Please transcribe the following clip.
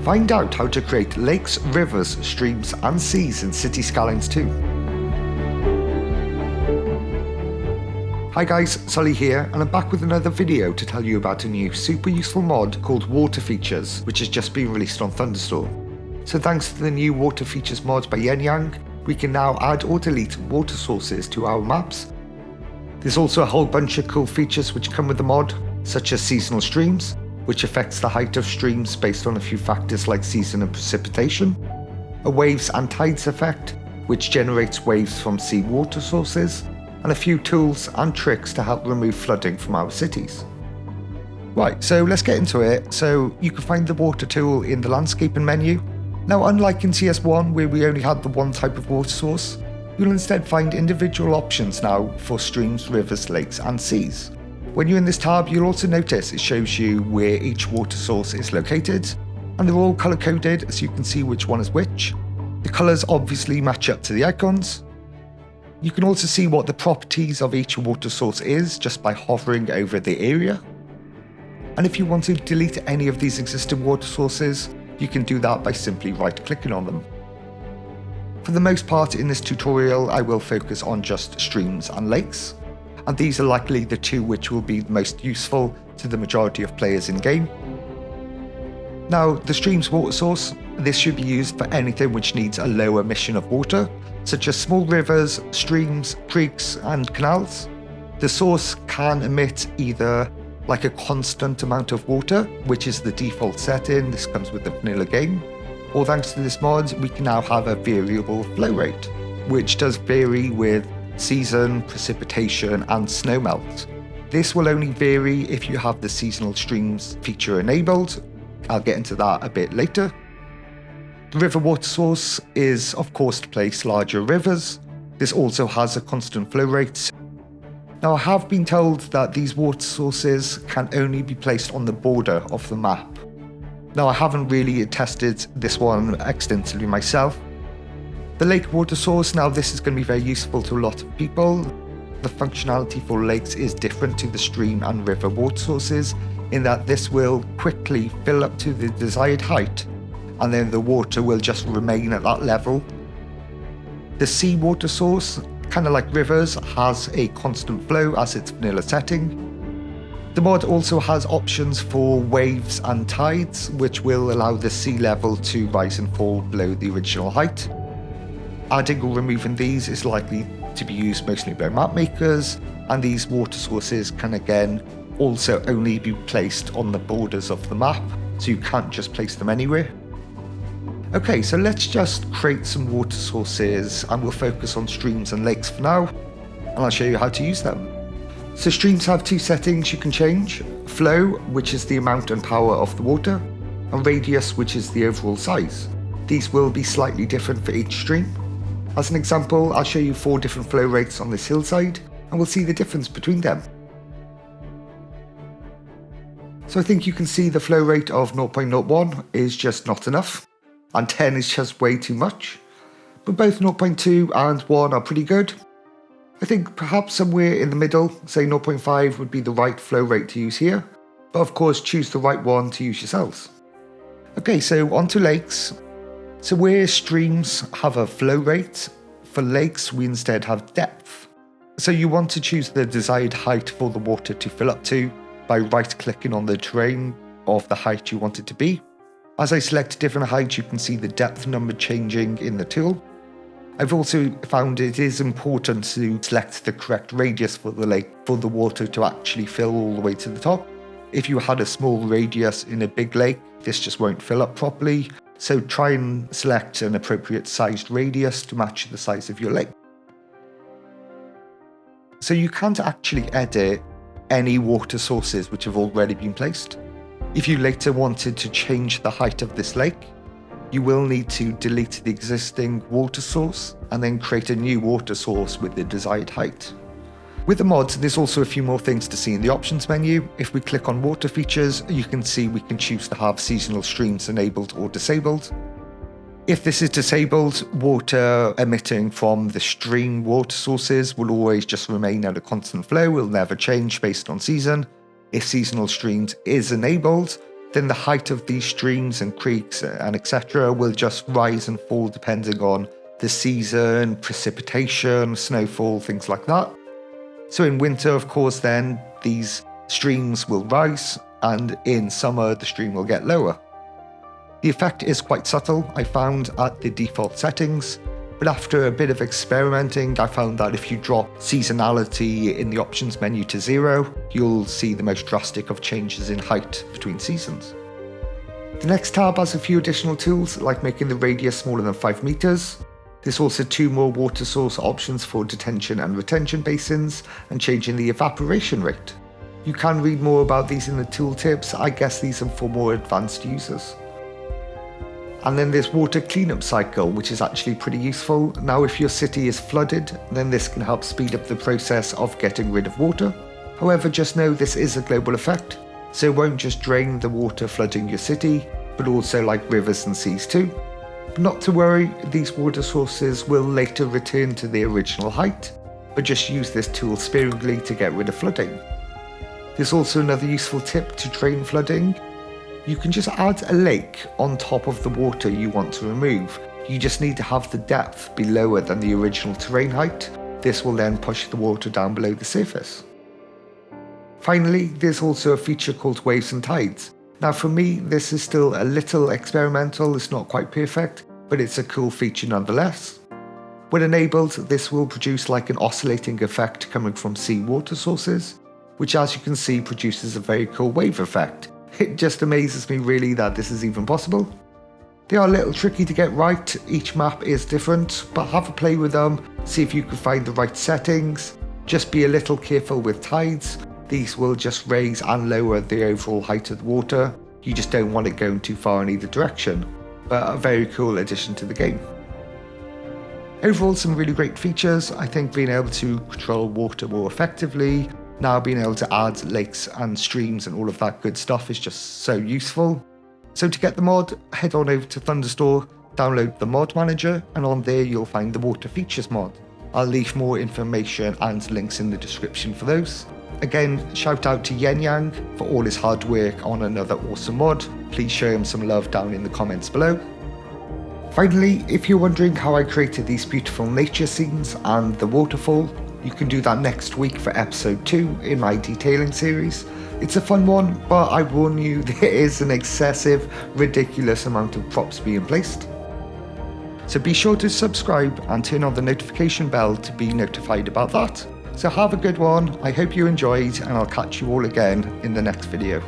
Find out how to create lakes, rivers, streams and seas in Cities Skylines 2. Hi guys, Sully here, and I'm back with another video to tell you about a new super useful mod called Water Features, which has just been released on Thunderstore. So thanks to the new Water Features mod by YenYang, we can now add or delete water sources to our maps. There's also a whole bunch of cool features which come with the mod, such as seasonal streams, which affects the height of streams based on a few factors like season and precipitation, a waves and tides effect, which generates waves from sea water sources, and a few tools and tricks to help remove flooding from our cities. Right, so let's get into it. So you can find the water tool in the landscaping menu. Now, unlike in CS1 where we only had the one type of water source, you'll instead find individual options now for streams, rivers, lakes and seas. When you're in this tab, you'll also notice it shows you where each water source is located, and they're all color coded so you can see which one is which. The colors obviously match up to the icons. You can also see what the properties of each water source is just by hovering over the area. And if you want to delete any of these existing water sources, you can do that by simply right-clicking on them. For the most part in this tutorial, I will focus on just streams and lakes, and these are likely the two which will be most useful to the majority of players in game. Now, the stream's water source, this should be used for anything which needs a low emission of water, such as small rivers, streams, creeks and canals. The source can emit either like a constant amount of water, which is the default setting, this comes with the vanilla game, or thanks to this mod, we can now have a variable flow rate, which does vary with season, precipitation and snowmelt. This will only vary if you have the seasonal streams feature enabled. I'll get into that a bit later. The river water source is of course to place larger rivers. This also has a constant flow rate. Now, I have been told that these water sources can only be placed on the border of the map. Now, I haven't really tested this one extensively myself. The lake water source, now this is going to be very useful to a lot of people. The functionality for lakes is different to the stream and river water sources in that this will quickly fill up to the desired height and then the water will just remain at that level. The sea water source, kind of like rivers, has a constant flow as its vanilla setting. The mod also has options for waves and tides, which will allow the sea level to rise and fall below the original height. Adding or removing these is likely to be used mostly by map makers, and these water sources can again also only be placed on the borders of the map, so you can't just place them anywhere. Okay, so let's just create some water sources and we'll focus on streams and lakes for now, and I'll show you how to use them. So streams have two settings you can change: flow, which is the amount and power of the water, and radius, which is the overall size. These will be slightly different for each stream. As an example, I'll show you 4 different flow rates on this hillside, and we'll see the difference between them. So I think you can see the flow rate of 0.01 is just not enough, and 10 is just way too much. But both 0.2 and 1 are pretty good. I think perhaps somewhere in the middle, say 0.5 would be the right flow rate to use here, but of course choose the right one to use yourselves. Okay, so on to lakes. So where streams have a flow rate, for lakes we instead have depth. So you want to choose the desired height for the water to fill up to by right-clicking on the terrain of the height you want it to be. As I select different heights, you can see the depth number changing in the tool. I've also found it is important to select the correct radius for the lake for the water to actually fill all the way to the top. If you had a small radius in a big lake, this just won't fill up properly. So try and select an appropriate sized radius to match the size of your lake. So you can't actually edit any water sources which have already been placed. If you later wanted to change the height of this lake, you will need to delete the existing water source and then create a new water source with the desired height. With the mods, there's also a few more things to see in the options menu. If we click on water features, you can see we can choose to have seasonal streams enabled or disabled. If this is disabled, water emitting from the stream water sources will always just remain at a constant flow, will never change based on season. If seasonal streams is enabled, then the height of these streams and creeks and etc. will just rise and fall depending on the season, precipitation, snowfall, things like that. So in winter, of course, then these streams will rise, and in summer the stream will get lower. The effect is quite subtle, I found, at the default settings, but after a bit of experimenting, I found that if you drop seasonality in the options menu to 0, you'll see the most drastic of changes in height between seasons. The next tab has a few additional tools, like making the radius smaller than 5 meters. There's also 2 more water source options for detention and retention basins, and changing the evaporation rate. You can read more about these in the tooltips. I guess these are for more advanced users. And then there's water cleanup cycle, which is actually pretty useful. Now if your city is flooded, then this can help speed up the process of getting rid of water. However, just know this is a global effect, so it won't just drain the water flooding your city, but also like rivers and seas too. But not to worry, these water sources will later return to their original height, but just use this tool sparingly to get rid of flooding. There's also another useful tip to drain flooding. You can just add a lake on top of the water you want to remove. You just need to have the depth be lower than the original terrain height. This will then push the water down below the surface. Finally, there's also a feature called waves and tides. Now for me, this is still a little experimental, it's not quite perfect, but it's a cool feature nonetheless. When enabled, this will produce like an oscillating effect coming from sea water sources, which as you can see produces a very cool wave effect. It just amazes me really that this is even possible. They are a little tricky to get right, each map is different, but have a play with them, see if you can find the right settings. Just be a little careful with tides, these will just raise and lower the overall height of the water. You just don't want it going too far in either direction, but a very cool addition to the game. Overall, some really great features. I think being able to control water more effectively, now being able to add lakes and streams and all of that good stuff is just so useful. So to get the mod, head on over to Thunderstore, download the mod manager, and on there you'll find the water features mod. I'll leave more information and links in the description for those. Again, shout out to YenYang for all his hard work on another awesome mod. Please show him some love down in the comments below. Finally, if you're wondering how I created these beautiful nature scenes and the waterfall, you can do that next week for episode 2 in my detailing series. It's a fun one, but I warn you, there is an excessive, ridiculous amount of props being placed. So be sure to subscribe and turn on the notification bell to be notified about that. So have a good one, I hope you enjoyed, and I'll catch you all again in the next video.